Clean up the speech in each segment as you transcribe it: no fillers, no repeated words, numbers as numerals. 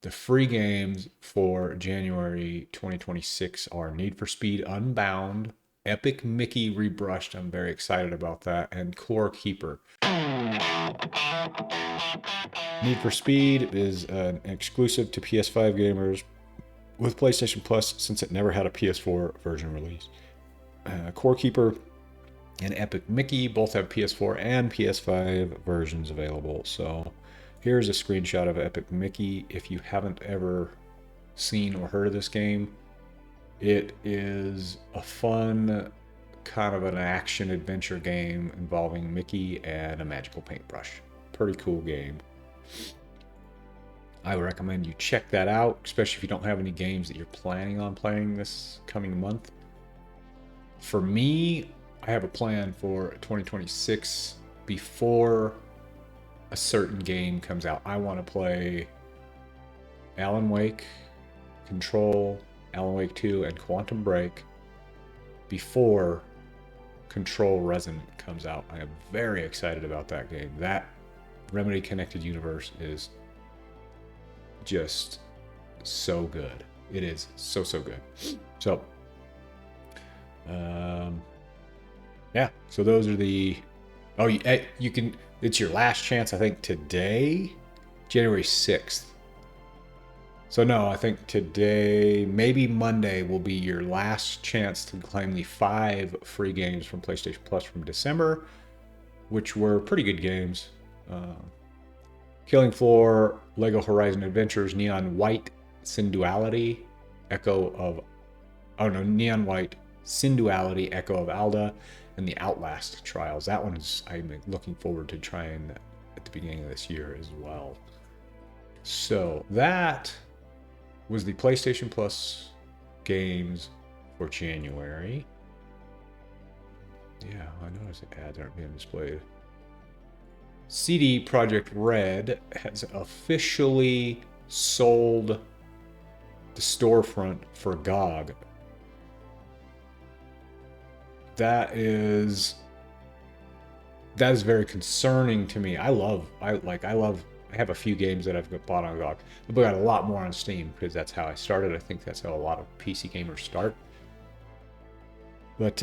The free games for January 2026 are Need for Speed Unbound, Epic Mickey Rebrushed. I'm very excited about that, and Core Keeper. Need for Speed is an exclusive to PS5 gamers with PlayStation Plus since it never had a PS4 version release. Core Keeper and Epic Mickey both have PS4 and PS5 versions available. So here's a screenshot of Epic Mickey. If you haven't ever seen or heard of this game, it is a fun kind of an action adventure game involving Mickey and a magical paintbrush. Pretty cool game. I would recommend you check that out, especially if you don't have any games that you're planning on playing this coming month. For me, I have a plan for 2026 before a certain game comes out. I want to play Alan Wake, Control, Alan Wake 2, and Quantum Break before Control Resonant comes out. I am very excited about that game. That Remedy Connected Universe is just so good. It is so good. So yeah, so those are the you can, it's your last chance, I think, today, January 6th. So no, I think today, maybe Monday, will be your last chance to claim the 5 free games from PlayStation Plus from December, which were pretty good games. Killing Floor, Lego Horizon Adventures, Neon White, Synduality, Neon White, Synduality, Echo of Alda, and the Outlast Trials. That one is, I'm looking forward to trying at the beginning of this year as well. So that was the PlayStation Plus games for January. Yeah, I noticed the ads aren't being displayed. CD Projekt Red has officially sold the storefront for H.A.W.G. That is very concerning to me. I have a few games that I've bought on H.A.W.G. I've got a lot more on Steam because that's how I started. I think that's how a lot of PC gamers start. But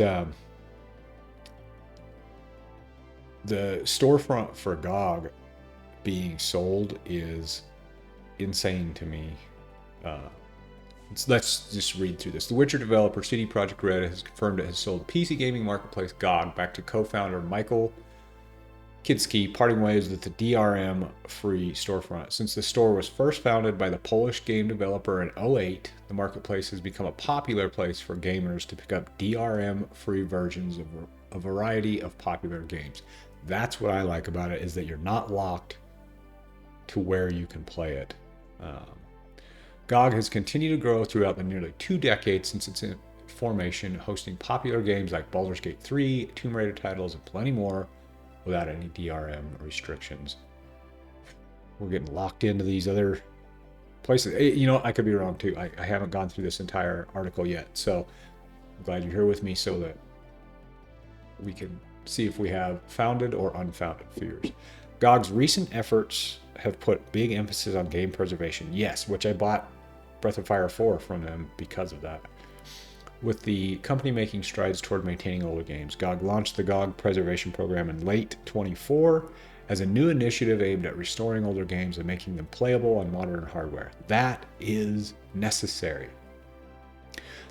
the storefront for H.A.W.G. being sold is insane to me. Let's just read through this. The Witcher developer CD Projekt Red has confirmed it has sold PC gaming marketplace H.A.W.G. back to co-founder Michael Kidsky, parting ways with the DRM-free storefront. Since the store was first founded by the Polish game developer in 2008, the marketplace has become a popular place for gamers to pick up DRM-free versions of a variety of popular games. That's what I like about it, is that you're not locked to where you can play it. H.A.W.G. has continued to grow throughout the nearly 2 decades since its formation, hosting popular games like Baldur's Gate 3, Tomb Raider titles, and plenty more without any DRM restrictions. We're getting locked into these other places. You know, I could be wrong too. I haven't gone through this entire article yet, so I'm glad you're here with me so that we can see if we have founded or unfounded fears. H.A.W.G.'s recent efforts have put big emphasis on game preservation. Yes, which I bought Breath of Fire 4 from them because of that. With the company making strides toward maintaining older games, H.A.W.G. launched the H.A.W.G. Preservation Program in late 2024 as a new initiative aimed at restoring older games and making them playable on modern hardware. That is necessary.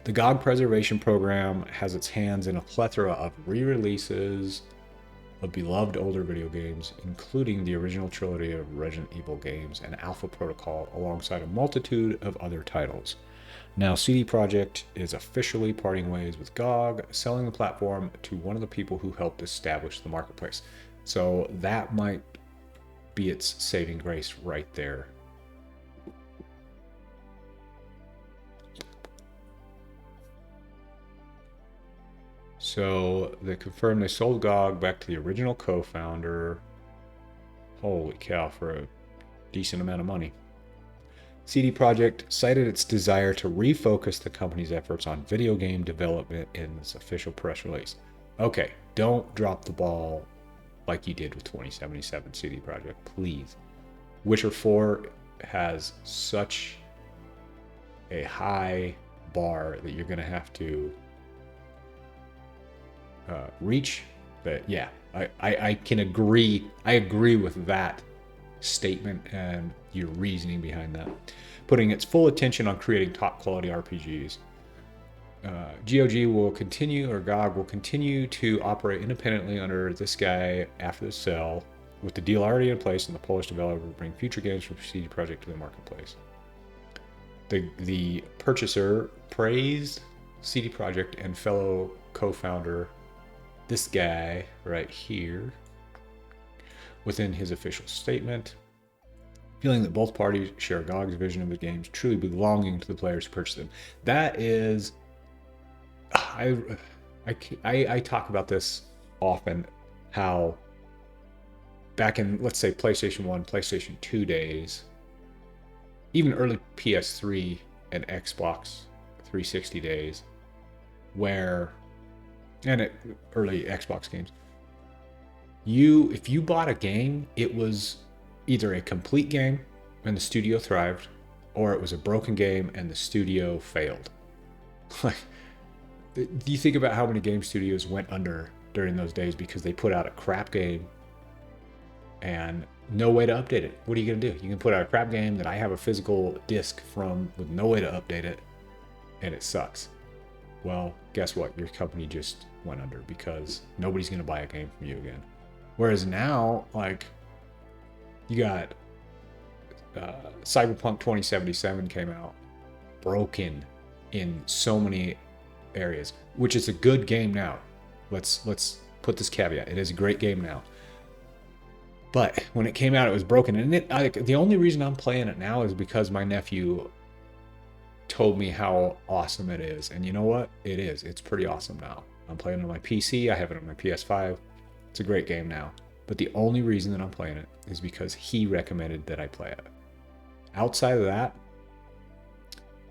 The H.A.W.G. Preservation Program has its hands in a plethora of re-releases of beloved older video games, including the original trilogy of Resident Evil games and Alpha Protocol, alongside a multitude of other titles. Now, CD Projekt is officially parting ways with H.A.W.G., selling the platform to one of the people who helped establish the marketplace. So that might be its saving grace right there. So they confirmed they sold H.A.W.G. back to the original co-founder. Holy cow, for a decent amount of money. CD Projekt cited its desire to refocus the company's efforts on video game development in this official press release. Okay, don't drop the ball like you did with 2077, CD Projekt, please. Witcher 4 has such a high bar that you're going to have to reach. But yeah, I can agree. I agree with that statement and your reasoning behind that. Putting its full attention on creating top quality RPGs. H.A.W.G will continue, or H.A.W.G will continue to operate independently under this guy after the sale, with the deal already in place, and the Polish developer will bring future games from CD Projekt to the marketplace. The purchaser praised CD Projekt and fellow co-founder, this guy right here, within his official statement, feeling that both parties share H.A.W.G's vision of the games truly belonging to the players who purchase them. That is, I talk about this often, how back in, let's say, PlayStation 1, PlayStation 2 days, even early PS3 and Xbox 360 days, early Xbox games, if you bought a game, it was either a complete game and the studio thrived, or it was a broken game and the studio failed. Like, do you think about how many game studios went under during those days because they put out a crap game and no way to update it? What are you going to do? You can put out a crap game that I have a physical disc from with no way to update it, and it sucks. Well, guess what? Your company just went under because nobody's going to buy a game from you again. Whereas now, like, you got Cyberpunk 2077 came out broken in so many areas, which is a good game now. Let's put this caveat: it is a great game now. But when it came out, it was broken, and the only reason I'm playing it now is because my nephew told me how awesome it is, and you know what? It is. It's pretty awesome now. I'm playing it on my PC. I have it on my PS5. It's a great game now. But the only reason that I'm playing it is because he recommended that I play it. Outside of that,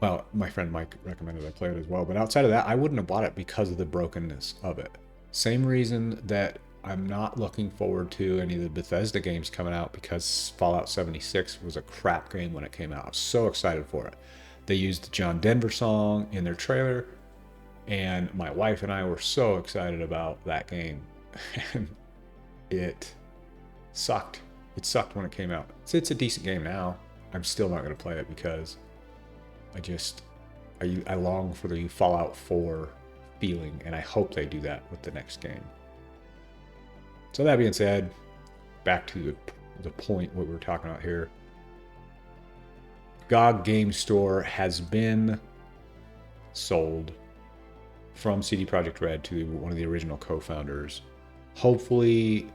well, my friend Mike recommended I play it as well, but outside of that, I wouldn't have bought it because of the brokenness of it. Same reason that I'm not looking forward to any of the Bethesda games coming out, because Fallout 76 was a crap game when it came out. I was so excited for it. They used the John Denver song in their trailer, and my wife and I were so excited about that game. And it sucked. It sucked when it came out. So it's a decent game now. I'm still not going to play it because I long for the Fallout 4 feeling, and I hope they do that with the next game. So that being said, back to the point what we were talking about here. H.A.W.G Game Store has been sold from CD Projekt Red to one of the original co-founders. Hopefully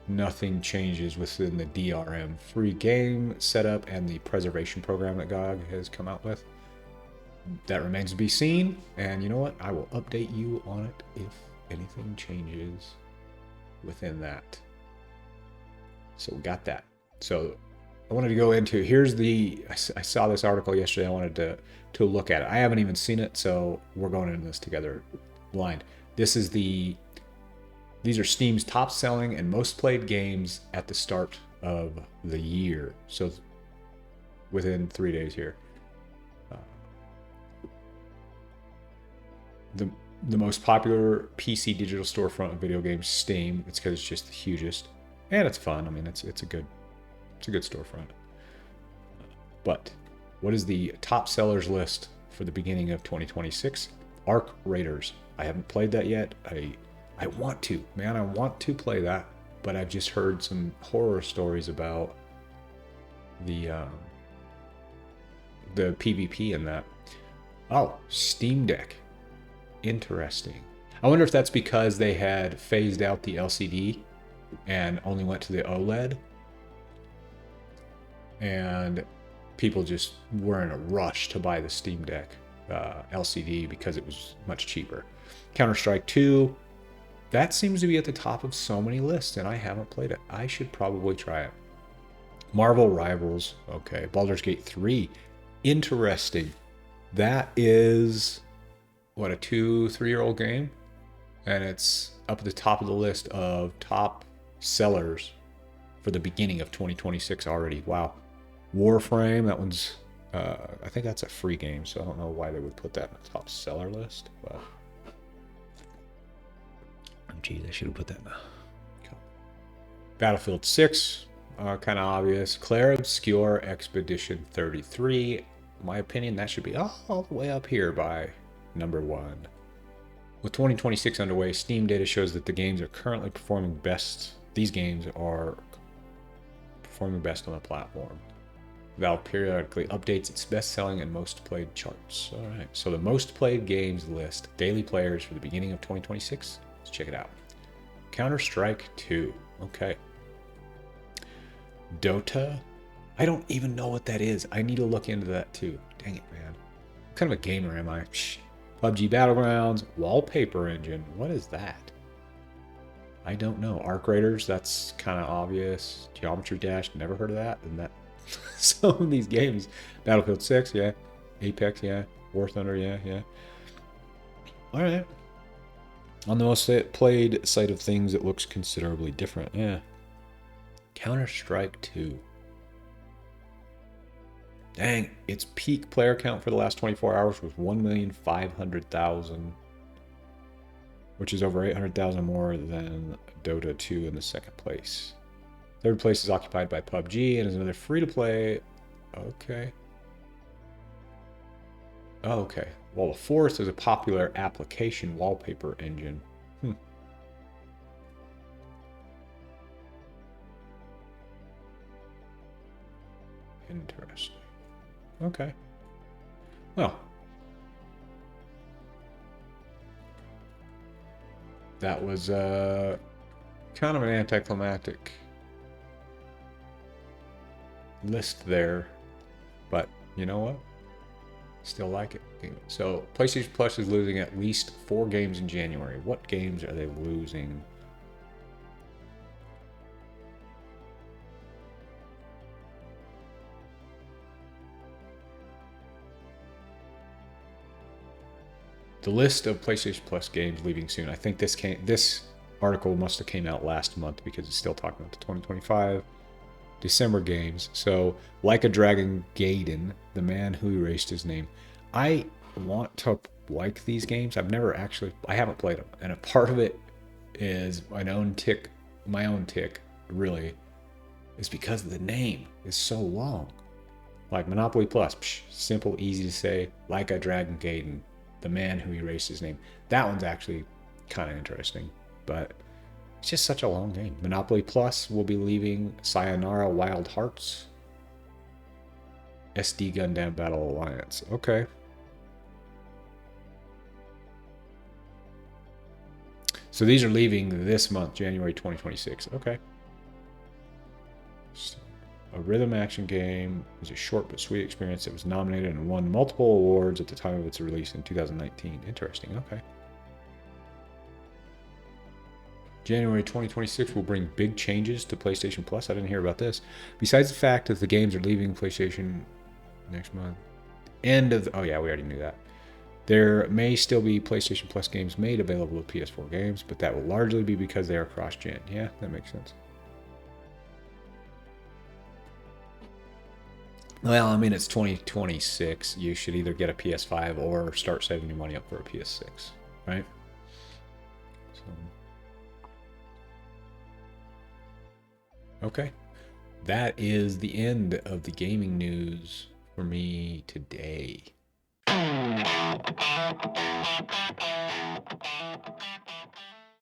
nothing changes within the DRM free game setup and the preservation program that H.A.W.G has come out with. That remains to be seen, and you know what? I will update you on it if anything changes within that. So we got that. So I wanted to go into, I saw this article yesterday. I wanted to look at it. I haven't even seen it, so we're going into this together blind. These are Steam's top selling and most played games at the start of the year. So within 3 days here. The most popular PC digital storefront of video games, Steam. It's because it's just the hugest, and it's fun. I mean, it's a good storefront. But what is the top sellers list for the beginning of 2026? Arc Raiders. I haven't played that yet. I want to, man. I want to play that, but I've just heard some horror stories about the PvP in that. Oh, Steam Deck. Interesting. I wonder if that's because they had phased out the LCD and only went to the OLED, and people just were in a rush to buy the Steam Deck LCD because it was much cheaper. Counter-Strike 2, that seems to be at the top of so many lists, and I haven't played it. I should probably try it. Marvel Rivals, okay. Baldur's Gate 3, interesting. That is, what, a 2-3-year-old game? And it's up at the top of the list of top sellers for the beginning of 2026 already. Wow. Warframe, that one's, I think that's a free game, so I don't know why they would put that in the top seller list, but. Oh, geez, I should have put that in the. Battlefield 6, kind of obvious. Claire Obscure Expedition 33. In my opinion, that should be all the way up here by number 1. With 2026 underway, Steam data shows that the games are currently performing best. These games are performing best on the platform. Valve periodically updates its best-selling and most played charts. All right, so the most played games list, daily players for the beginning of 2026. Let's check it out. Counter-Strike 2. Okay. Dota. I don't even know what that is. I need to look into that too. Dang it, man. What kind of a gamer am I? H.A.W.G Battlegrounds. Wallpaper Engine. What is that? I don't know. Arc Raiders. That's kind of obvious. Geometry Dash. Never heard of that. And that. Some of these games. Battlefield 6. Yeah. Apex. Yeah. War Thunder. Yeah. All right. On the most played side of things, it looks considerably different. Yeah. Counter-Strike 2. Dang, its peak player count for the last 24 hours was 1,500,000, which is over 800,000 more than Dota 2 in the second place. Third place is occupied by H.A.W.G and is another free-to-play. Okay. Oh, okay. Well, the fourth is a popular application wallpaper engine. Interesting. Okay. Well. That was kind of an anticlimactic list there. But you know what? Still like it. So PlayStation Plus is losing at least 4 games in January. What games are they losing? The list of PlayStation Plus games leaving soon. I think this article must have came out last month because it's still talking about the 2025 December games. So, Like a Dragon Gaiden, The Man Who Erased His Name. I want to like these games. I haven't played them. And a part of it is my own tick, really, is because the name is so long. Like Monopoly Plus, simple, easy to say. Like a Dragon Gaiden, The Man Who Erased His Name. That one's actually kind of interesting, but it's just such a long game. Monopoly Plus will be leaving Sayonara Wild Hearts. SD Gundam Battle Alliance. Okay. So these are leaving this month, January 2026. Okay. So, a rhythm action game is a short but sweet experience that was nominated and won multiple awards at the time of its release in 2019. Interesting. Okay. January 2026 will bring big changes to PlayStation Plus. I didn't hear about this. Besides the fact that the games are leaving PlayStation next month. Oh yeah, we already knew that. There may still be PlayStation Plus games made available with PS4 games, but that will largely be because they are cross-gen. Yeah, that makes sense. Well, I mean, it's 2026. You should either get a PS5 or start saving your money up for a PS6, right? So, okay. That is the end of the gaming news for me today.